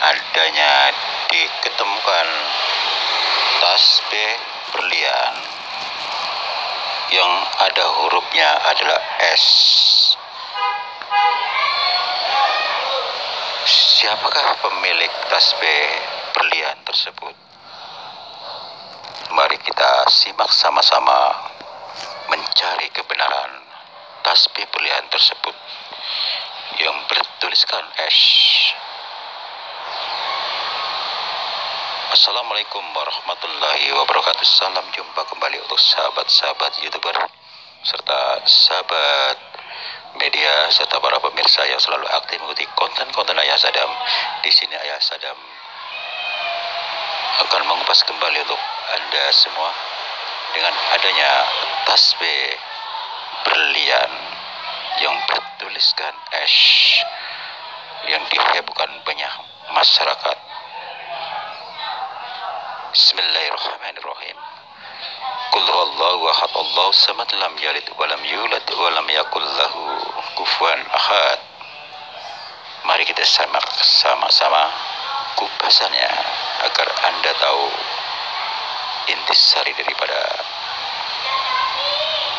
adanya diketemukan tasbih berlian yang ada hurufnya adalah S. Siapakah pemilik tasbih berlian tersebut? Mari kita simak sama-sama mencari kebenaran tasbih berlian tersebut yang bertuliskan S. Assalamualaikum warahmatullahi wabarakatuh. Salam jumpa kembali untuk sahabat-sahabat YouTuber serta sahabat media serta para pemirsa yang selalu aktif mengikuti konten-konten Ayah Sadam. Di sini Ayah Sadam akan mengupas kembali untuk Anda semua dengan adanya tasbih berlian yang bertuliskan S yang dihebohkan banyak masyarakat. Bismillahirrahmanirrahim. Qul huwallahu ahad, Allahu samad, lam yalid wa lam yulad wa lam yakul lahu kufuwan ahad. Mari kita simak sama-sama kupasannya agar Anda tahu intisari daripada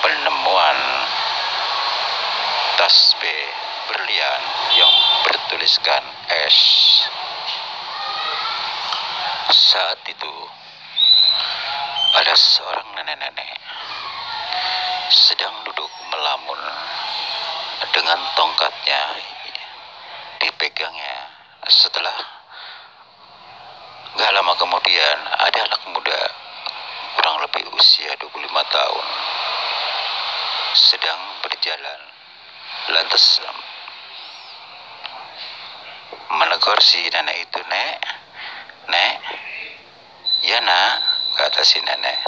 penemuan tasbih berlian yang bertuliskan S. Saat itu ada seorang nenek-nenek sedang duduk melamun dengan tongkatnya dipegangnya. Setelah gak lama kemudian ada anak muda kurang lebih usia 25 tahun sedang berjalan, lantas menegur si nenek itu, "Nek, ya nak," kata si nenek.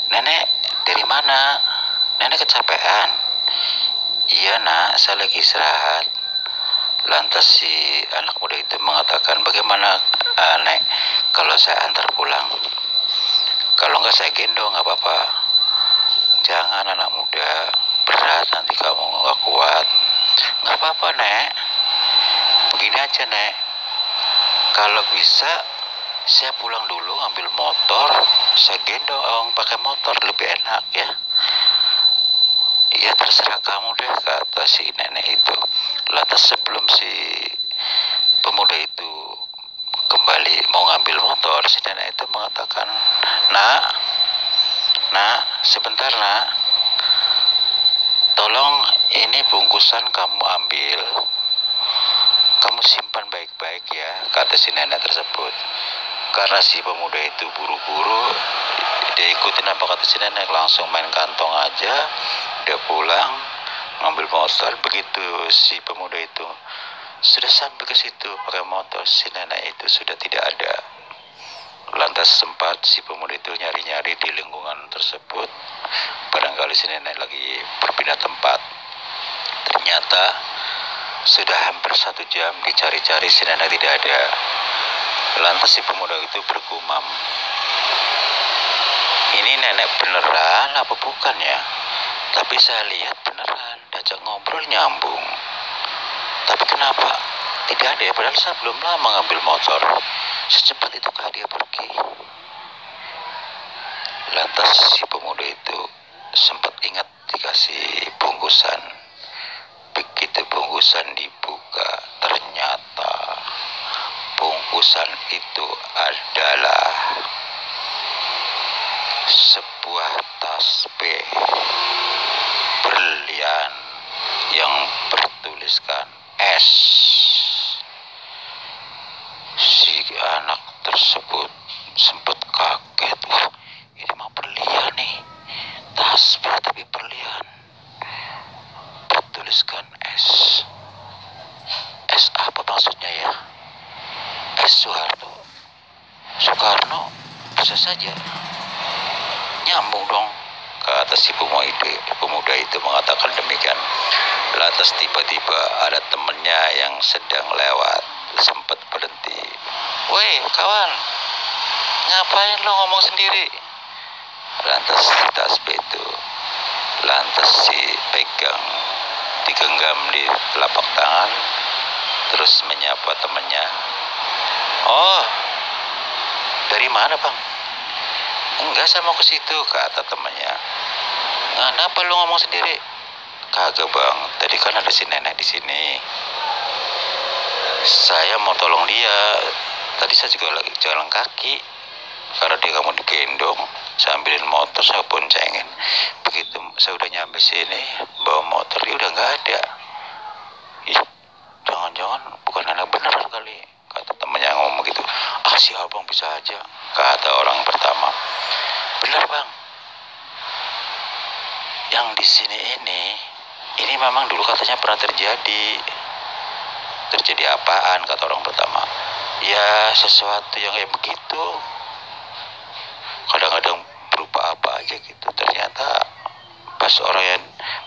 "Nenek, dari mana? Nenek kecapean." "Iya nak, saya lagi istirahat." Lantas si anak muda itu mengatakan, "Bagaimana Nek, kalau saya antar pulang? Kalau enggak saya gendong, nggak apa-apa." "Jangan anak muda, berat nanti kamu nggak kuat." "Nggak apa-apa Nek, begini aja Nek, kalau bisa saya pulang dulu ambil motor, saya gendong pakai motor, lebih enak ya." "Ya terserah kamu deh," kata si nenek itu. Lantas sebelum si pemuda itu kembali mau ngambil motor, si nenek itu mengatakan, Nak, sebentar nak, tolong ini bungkusan kamu ambil, kamu simpan baik-baik ya," kata si nenek tersebut. Karena si pemuda itu buru-buru, dia ikutin apa kata si nenek, langsung main kantong aja, dia pulang ngambil motor. Begitu si pemuda itu sudah sampai ke situ pakai motor, si nenek itu sudah tidak ada. Lantas sempat si pemuda itu nyari-nyari di lingkungan tersebut, barangkali si nenek lagi berpindah tempat. Ternyata sudah hampir 1 jam dicari-cari, si nenek tidak ada. Lantas si pemuda itu bergumam, "Ini nenek beneran apa bukan ya? Tapi saya lihat beneran, diajak ngobrol nyambung. Tapi kenapa tidak ada ya? Padahal saya belum lama ngambil motor. Secepat itukah dia pergi?" Lantas si pemuda itu sempat ingat dikasih bungkusan. Begitu bungkusan dibuka, ternyata bungkusan itu adalah sebuah tasbih berlian yang bertuliskan S. Si anak tersebut sempat kaget, "Wah, ini mah berlian nih, tasbih tapi berlian, bertuliskan S. S apa maksudnya ya? S Soekarno bisa saja, nyambung dong," kata si pemuda itu mengatakan demikian. Lantas tiba-tiba ada temennya yang sedang lewat, sempat berhenti. "Woi kawan, ngapain lo ngomong sendiri?" Lantas tasbih itu lantas pegang, digenggam di telapak tangan, terus menyapa temannya, Oh, dari mana bang? Enggak, saya mau ke situ, kata temannya. Kenapa lu ngomong sendiri? Kagak bang, tadi kan ada si nenek di sini. Saya mau tolong dia. Tadi saya juga lagi jalan kaki, karena dia nggak mau digendong. Saya ambilin motor, saya boncengin. Begitu saya udah nyampe sini, bawa motor, dia udah nggak ada. Ih, jangan-jangan bukan anak beneran kali, kata temannya ngomong begitu. Ah, si abang bisa aja, kata orang pertama. Bener bang, yang di sini ini memang dulu katanya pernah terjadi. Terjadi apaan, kata orang pertama? Ya sesuatu yang kayak begitu, kadang-kadang berupa apa aja gitu. Ternyata pas orang yang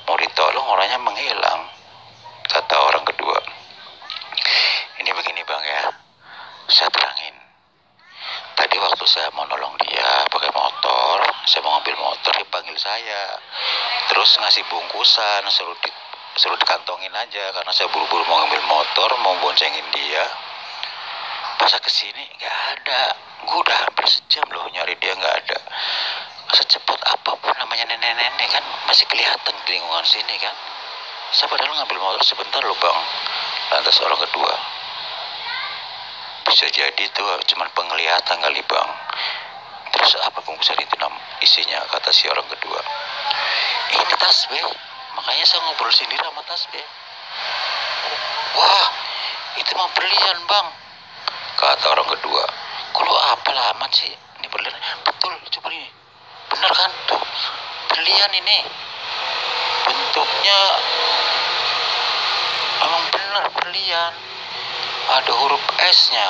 mau ditolong, orangnya menghilang, kata orang kedua. Ini begini bang ya, saya terangin. Tadi waktu saya mau nolong dia pakai motor, saya mau ngambil motor, dia panggil saya, terus ngasih bungkusan, suruh dikantongin aja, karena saya buru-buru mau ngambil motor, mau boncengin dia. Pas saya kesini nggak ada, gue udah hampir sejam loh nyari dia, nggak ada. Secepat apapun namanya nenek-nenek kan masih kelihatan di lingkungan sini kan. Saya padahal ngambil motor sebentar loh bang. Lantas orang kedua, bisa jadi itu cuma penglihatan kali bang. Terus apa bungkusan itu isinya, kata si orang kedua. Ini tas be, makanya saya ngobrol sendiri sama tas be. Wah, itu mah berlian bang, kata orang kedua. Kok lu apa amat sih, ini berlian? Betul, coba ini, bener kan tuh, berlian ini. Bentuknya emang bener berlian, ada huruf S-nya.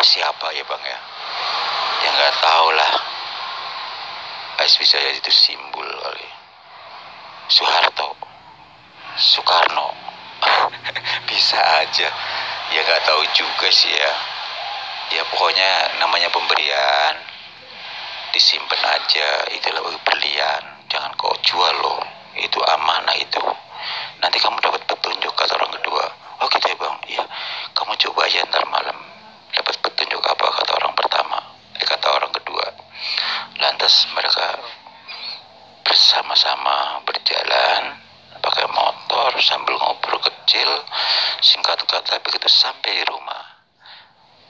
Siapa ya bang ya? Ya nggak tahu lah. Bisa jadi itu simbol kali. Soeharto, Soekarno. Bisa aja. Ya nggak tahu juga sih ya. Ya pokoknya namanya pemberian, disimpan aja. Itulah berlian. Jangan kau jual loh. Itu amanah itu. Nanti kamu dapat petunjuk, kata orang kedua. Oh gitu ya bang. Iya. Kamu coba aja ntar malam. Dapat petunjuk apa, kata orang pertama. Kata orang kedua. Lantas mereka bersama-sama berjalan pakai motor sambil ngobrol kecil, singkat kata. Begitu sampai di rumah,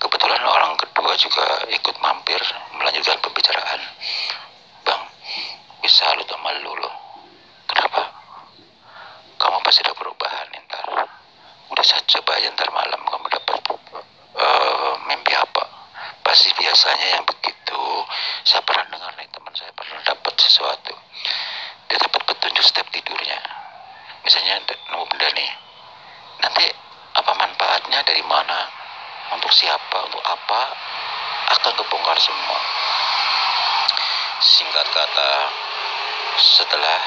kebetulan orang kedua juga ikut mampir melanjutkan pembicaraan. Bang, bisa salut sama lu loh. Kenapa? Kamu pasti ada perubahan ntar. Udah saya coba aja ntar malam kamu dapat mimpi apa. Pasti biasanya yang begitu. Saya pernah dengar nih, teman saya pernah dapat sesuatu. Dia dapat petunjuk setiap tidurnya. Misalnya nemu benda nih, nanti apa manfaatnya, dari mana, untuk siapa, untuk apa, akan kebongkar semua. Singkat kata, setelah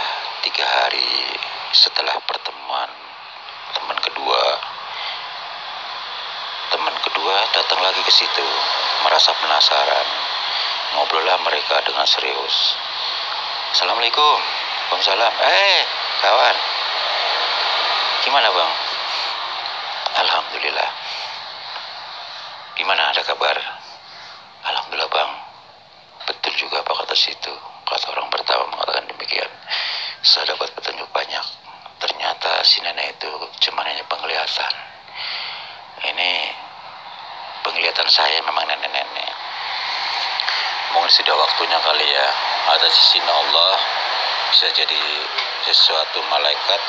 3 hari setelah pertemuan, teman kedua datang lagi ke situ, merasa penasaran. Ngobrollah mereka dengan serius. Assalamualaikum. Waalaikumsalam. Kawan, gimana bang? Alhamdulillah. Gimana, ada kabar? Alhamdulillah bang. Betul juga apa kata situ, kata orang pertama mengatakan demikian. Saya dapat petunjuk banyak. Ternyata si nenek itu cuma hanya penglihatan. Ini penglihatan saya memang nenek-nenek. Mungkin sudah waktunya kali ya, atas izin Allah bisa jadi sesuatu malaikat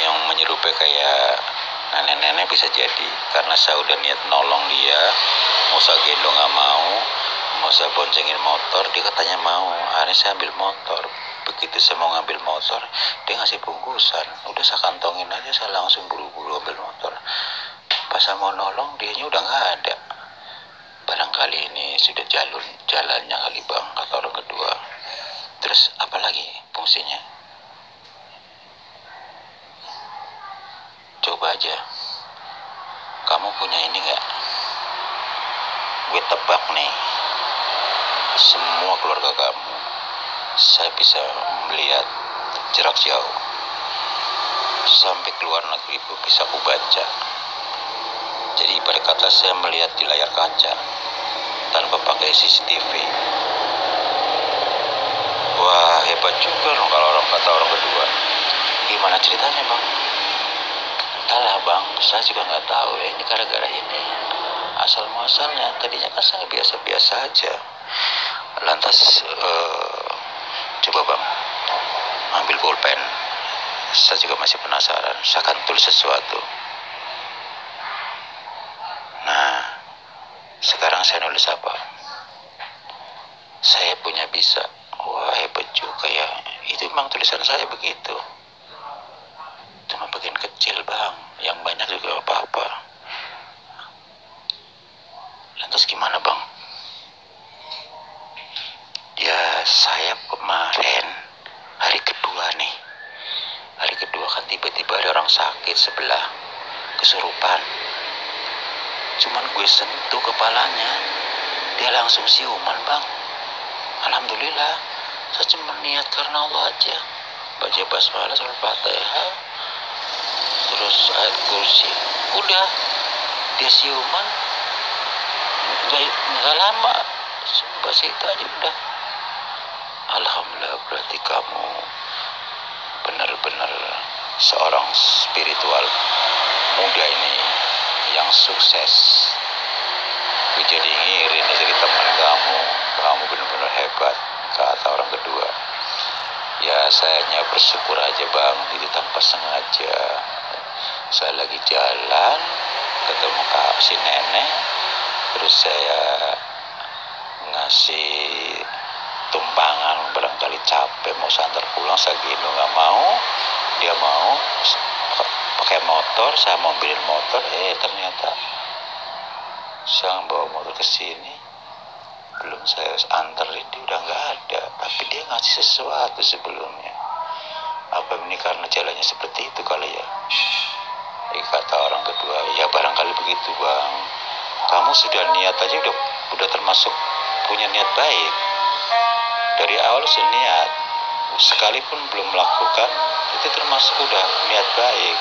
yang menyerupai kayak nenek-nenek, bisa jadi. Karena saya udah niat nolong dia, mau saya gendong gak mau saya boncengin motor, dia katanya mau. Akhirnya saya ambil motor. Begitu saya mau ngambil motor, dia ngasih bungkusan. Udah saya kantongin aja, saya langsung buru-buru ambil motor. Pas saya mau nolong, dianya udah gak ada. Barangkali ini sudah jalannya kali bang, kata orang kedua. Terus apa lagi fungsinya? Coba aja, kamu punya ini gak? Gue tebak nih, semua keluarga kamu saya bisa melihat jarak jauh, sampai keluar negeri pun bisa aku baca. Jadi pada kata saya melihat di layar kaca tanpa pakai CCTV. Wah, hebat juga loh kalau orang kata orang kedua. Gimana ceritanya bang? Entahlah bang, saya juga nggak tahu ya. Ini gara-gara ini. Asal muasalnya tadinya kan saya biasa-biasa aja. Lantas coba bang, ambil pulpen. Saya juga masih penasaran. Saya akan tulis sesuatu. Nah, sekarang saya nulis apa? Saya punya bisa. Wah, hebat juga ya. Itu memang tulisan saya begitu. Cuma bagian kecil bang, yang banyak juga apa-apa. Lantas gimana bang? Ya saya kemarin hari kedua nih. Hari kedua kan tiba-tiba ada orang sakit sebelah, kesurupan. Cuman gue sentuh kepalanya, dia langsung siuman bang. Alhamdulillah, saya cuma niat karena Allah aja. Baca basmalah, sholat Fatihah, terus ayat kursi. Udah, dia siuman. Nggak lama, sebab itu aja udah. Alhamdulillah, berarti kamu benar-benar seorang spiritual muda ini yang sukses. Gue jadi ngirin jadi teman kamu benar-benar hebat, kata orang kedua. Ya saya hanya bersyukur aja bang, itu tanpa sengaja. Saya lagi jalan ketemu si nenek, terus saya ngasih tumpangan, barangkali capek mau santar pulang, saya gino nggak mau, dia mau pakai motor, saya mau ambilin motor, ternyata saya bawa motor ke sini, belum saya anterin dia udah nggak ada, tapi dia ngasih sesuatu sebelumnya. Apa ini karena jalannya seperti itu kali ya? Kata orang kedua, ya barangkali begitu bang. Kamu sudah niat aja udah termasuk punya niat baik. Dari awal sudah niat, sekalipun belum melakukan, itu termasuk udah niat baik.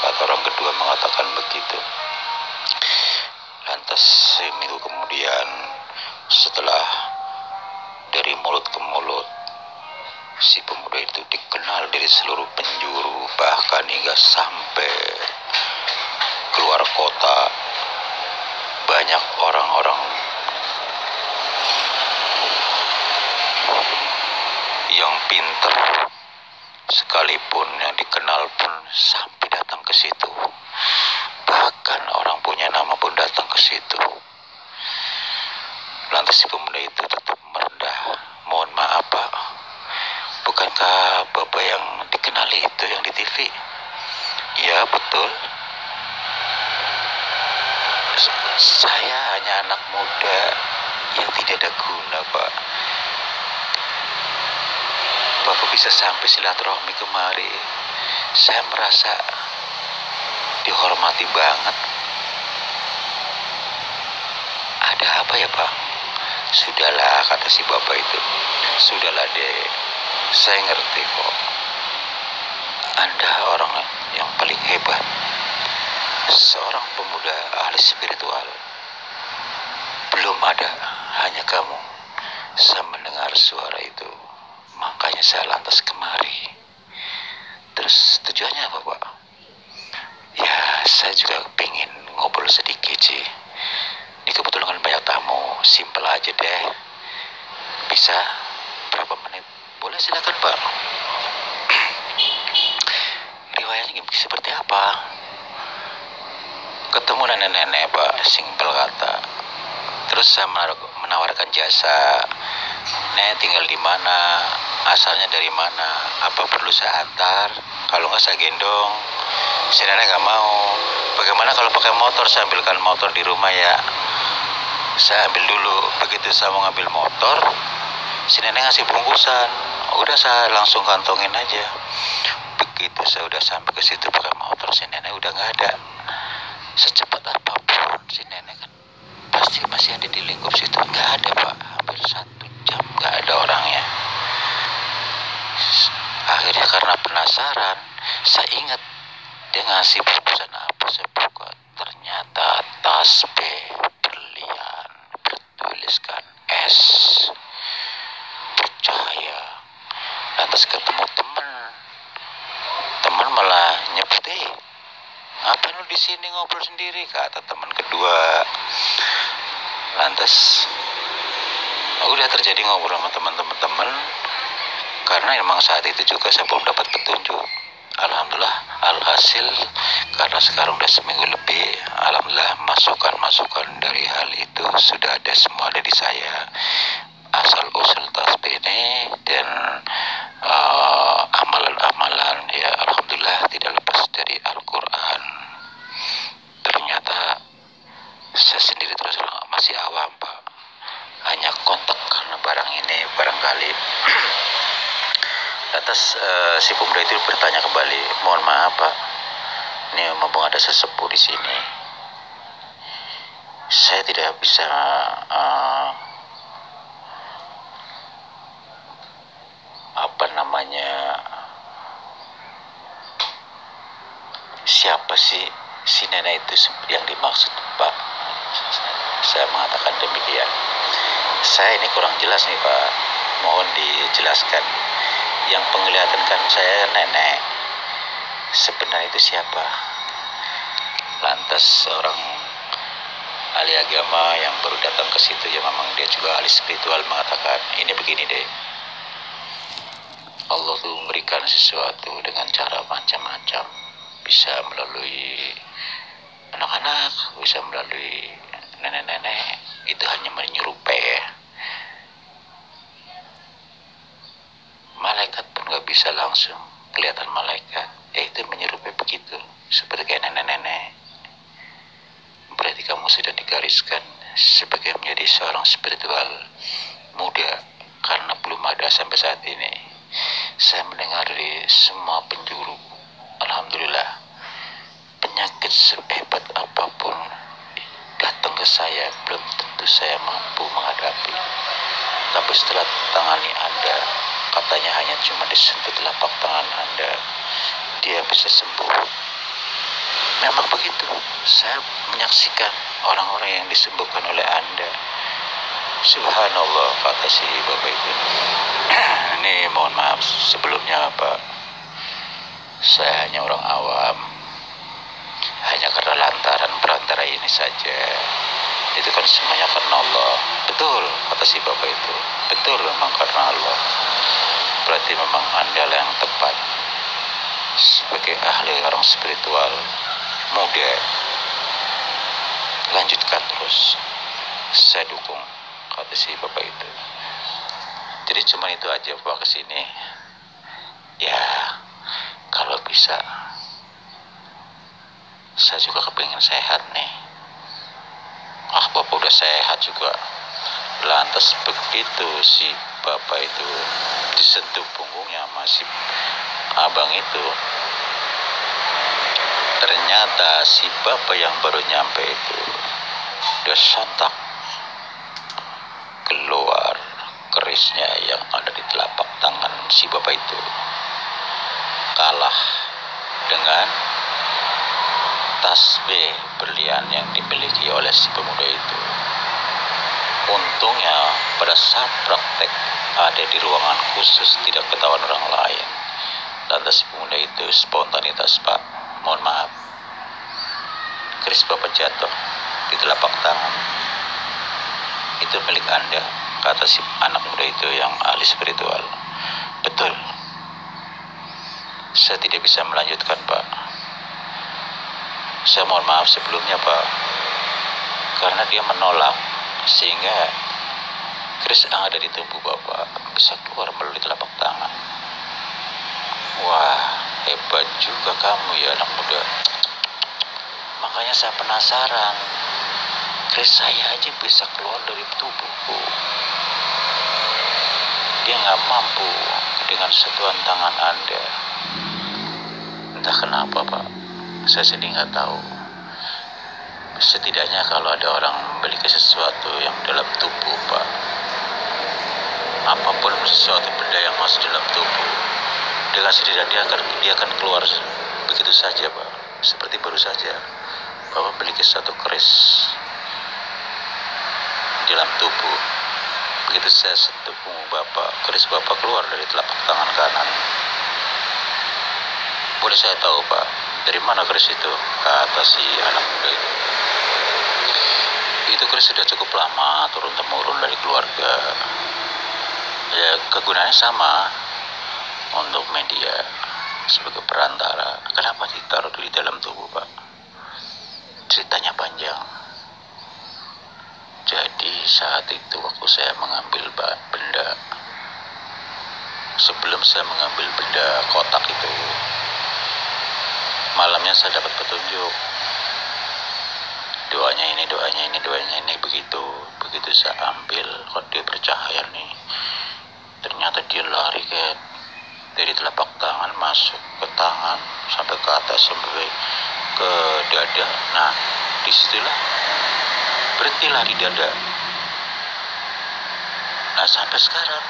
Kata orang kedua mengatakan begitu. Lantas seminggu kemudian, setelah dari mulut ke mulut, si pemuda itu dikenal dari seluruh penjuru, bahkan hingga sampai keluar kota. Banyak orang-orang yang pintar sekalipun yang dikenal pun sampai datang ke situ. Bahkan orang punya nama pun datang ke situ. Lantas si pemuda itu tetap merendah. Mohon maaf pak, bukankah bapak yang dikenali itu yang di TV? Ya betul. Saya hanya anak muda yang tidak ada guna pak. Bapak bisa sampai silaturahmi kemari, saya merasa dihormati banget. Ada apa ya pak? Sudahlah, kata si bapak itu. Sudahlah dek, saya ngerti kok. Anda orang yang paling hebat, seorang pemuda ahli spiritual. Belum ada, hanya kamu. Saya mendengar suara itu, makanya saya lantas kemari. Terus tujuannya apa pak? Ya saya juga pengen ngobrol sedikit sih. Ini kebetulan kan banyak tamu, simpel aja deh. Bisa berapa menit? Boleh silakan pak. Riwayatnya seperti apa? Ketemu nenek-nenek pak, simpel kata. Terus saya menawarkan jasa. Nenek tinggal di mana? Asalnya dari mana? Apa perlu saya antar? Kalau nggak saya gendong. Si nenek nggak mau. Bagaimana kalau pakai motor? Saya ambilkan motor di rumah ya. Saya ambil dulu. Begitu saya mau ngambil motor, si nenek ngasih bungkusan. Udah saya langsung kantongin aja. Begitu saya udah sampai ke situ pakai motor, si nenek udah nggak ada. Secepat apapun si nenek kan pasti masih ada di lingkup situ. Nggak ada pak, hampir 1 jam nggak ada orangnya. Akhirnya karena penasaran, saya ingat Dia ngasih bungkusan apa, saya buka, ternyata tasbih berlian bertuliskan S. Percaya. Lantas ketemu teman malah nyebut, apa lu di sini ngobrol sendiri, kata teman kedua. Lantas udah terjadi ngobrol sama teman-teman, karena emang saat itu juga saya belum dapat petunjuk. Alhamdulillah, alhasil karena sekarang udah seminggu lebih, alhamdulillah masukan dari hal itu sudah ada, semua ada di saya, asal usul tasbih ini dan amalan-amalan, ya alhamdulillah tidak lepas dari Al-Quran. Ternyata saya sendiri terus masih awam, Pak, hanya kontak karena barang ini barangkali. Lantas si pemuda itu bertanya kembali, mohon maaf Pak, ini mumpung ada sesepuh di sini, saya tidak bisa siapa sih si nenek itu yang dimaksud Pak? Saya mengatakan demikian. Saya ini kurang jelas nih Pak, mohon dijelaskan. Yang penglihatan kan saya nenek, sebenarnya itu siapa? Lantas seorang ahli agama yang baru datang ke situ, ya memang dia juga ahli spiritual, mengatakan, ini begini deh, Allah tuh memberikan sesuatu dengan cara macam-macam, bisa melalui anak-anak, bisa melalui nenek-nenek, itu hanya menyerupai ya. Malaikat pun gak bisa langsung kelihatan malaikat, itu menyerupai begitu, seperti kayak nenek-nenek. Berarti kamu sudah digariskan sebagai menjadi seorang spiritual muda, karena belum ada sampai saat ini. Saya mendengar dari semua penjuru, alhamdulillah, penyakit sehebat apapun datang ke saya, belum tentu saya mampu menghadapi. Tapi setelah tangani Anda, katanya hanya cuma disentuh telapak tangan Anda, dia bisa sembuh. Memang begitu, saya menyaksikan orang-orang yang disembuhkan oleh Anda. Subhanallah, kata si bapak itu. Ini mohon maaf sebelumnya Pak, saya hanya orang awam, hanya karena lantaran perantara ini saja. Itu kan semuanya karena Allah. Betul, kata si bapak itu, betul memang karena Allah. Berarti memang Anda yang tepat sebagai ahli orang spiritual muda. Lanjutkan terus, saya dukung, kata si bapak itu. Jadi cuma itu aja Pak kesini. Ya kalau bisa, saya juga kepingin sehat nih. Bapak udah sehat juga. Lantas begitu si bapak itu disentuh punggungnya masih abang itu, ternyata si bapak yang baru nyampe itu udah sontak keluar kerisnya yang ada di telapak tangan si bapak itu, kalah dengan tasbih berlian yang dimiliki oleh si pemuda itu. Untungnya pada saat praktek ada di ruangan khusus, tidak ketahuan orang lain. Lantas si pemuda itu spontanitas, Pak, mohon maaf, keris bapak jatuh di telapak tangan, itu milik Anda, kata si anak muda itu yang ahli spiritual. Betul, saya tidak bisa melanjutkan Pak. Saya mohon maaf sebelumnya Pak, karena dia menolak, sehingga keris yang ada di tubuh Bapak bisa keluar melalui telapak tangan. Wah, hebat juga kamu ya anak muda. Makanya saya penasaran, keris saya aja bisa keluar dari tubuhku, dia nggak mampu dengan sentuhan tangan Anda. Entah kenapa Pak, saya sendiri nggak tahu. Setidaknya kalau ada orang memiliki sesuatu yang dalam tubuh Pak, apapun sesuatu benda yang masuk dalam tubuh, dengan sendirinya dia akan keluar begitu saja Pak. seperti baru saja Bapak memiliki satu keris di dalam tubuh. Begitu saya sentuh punggung Bapak, keris Bapak keluar dari telapak tangan kanan. Boleh saya tahu Pak, dari mana keris itu? Kata si anak muda itu. Itu keris sudah cukup lama turun-temurun dari keluarga. Ya kegunaannya sama, untuk media, sebagai perantara. Kenapa ditaruh di dalam tubuh Pak? Ceritanya panjang. Jadi saat itu waktu saya mengambil benda, sebelum saya mengambil benda kotak itu, malamnya saya dapat petunjuk. Doanya ini, doanya ini, doanya ini, begitu saya ambil, kok dia bercahaya nih. Ternyata dia lari dari telapak tangan masuk ke tangan sampai ke atas sampai ke dada. Nah, disitulah berhentilah di dada. Nah, sampai sekarang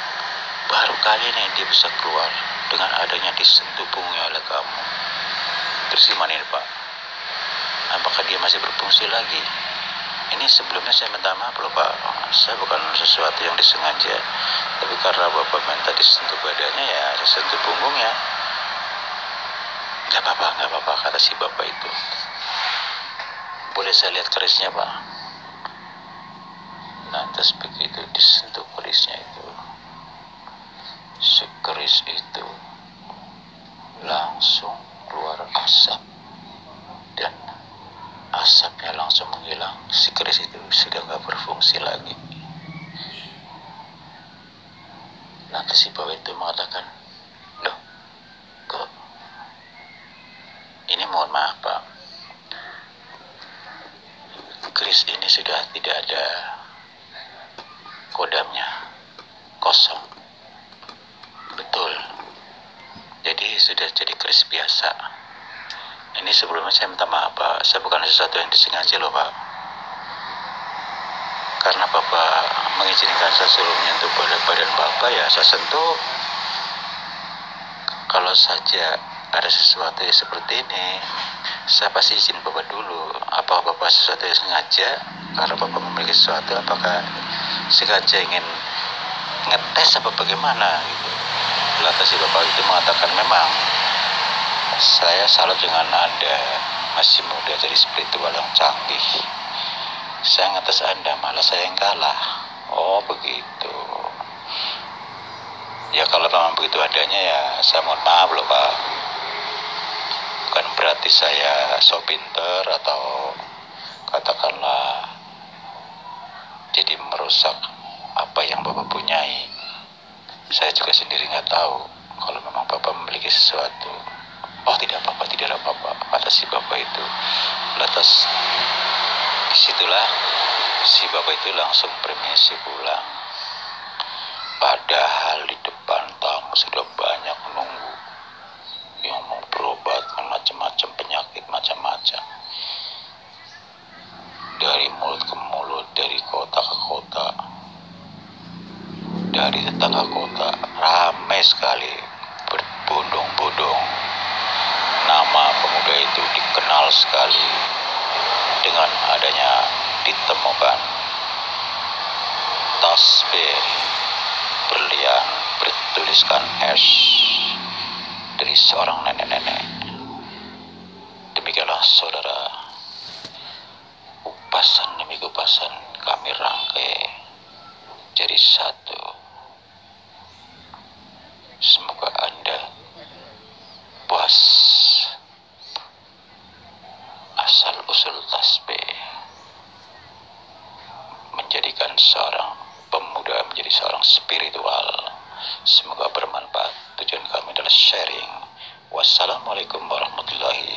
baru kali ini dia bisa keluar dengan adanya disentuh punggungnya oleh kamu. Terus gimana ini Pak? Apakah dia masih berfungsi lagi? Ini sebelumnya saya minta maaf loh Pak, saya bukan sesuatu yang disengaja, tapi karena Bapak minta disentuh badannya, ya saya sentuh punggungnya. Gak apa-apa, kata si Bapak itu. Boleh saya lihat kerisnya Pak? Lantas begitu disentuh kerisnya itu, si keris itu langsung keluar asap, dan asapnya langsung menghilang. Si keris itu sudah gak berfungsi lagi. Lantas si Bapak itu mengatakan, loh, kok ini, mohon maaf Pak, keris ini sudah tidak ada kodamnya, kosong. Betul, jadi sudah jadi keris biasa. Ini sebelumnya saya minta maaf Pak, saya bukan sesuatu yang disengaja loh Pak. Karena Bapak mengizinkan saya suruh menyentuh badan Bapak, ya saya sentuh. Kalau saja ada sesuatu yang seperti ini, saya pasti izin Bapak dulu. Apa Bapak sesuatu yang sengaja? Karena Bapak memiliki sesuatu, apakah sengaja ingin ngetes apa bagaimana gitu. Lantas si Bapak itu mengatakan, memang saya salut dengan Anda, masih muda, dari spiritual yang canggih. Saya ngetes Anda, malah saya yang kalah. Oh begitu. Ya kalau memang begitu adanya, ya saya mohon maaf loh Pak. Bukan berarti saya so pinter atau katakanlah jadi merusak apa yang Bapak punyai. Saya juga sendiri nggak tahu kalau memang Bapak memiliki sesuatu. Oh tidak apa-apa, kata si Bapak itu. Lantas disitulah si Bapak itu langsung permisi pulang. Padahal di depan tamu sudah banyak menunggu yang mau berobat macam-macam penyakit, macam-macam. Dari mulut ke mulut, dari kota ke kota, dari tetangga kota, ramai sekali, berbondong-bondong. Nama pemuda itu dikenal sekali dengan adanya ditemukan tasbih berlian bertuliskan S dari seorang nenek-nenek. Demikianlah saudara, kupasan demi kupasan kami rangkai jadi satu. Semoga Anda puas asal-usul tasbih menjadikan seorang pemuda menjadi seorang spiritual. Semoga bermanfaat. Tujuan kami adalah sharing. Wassalamualaikum warahmatullahi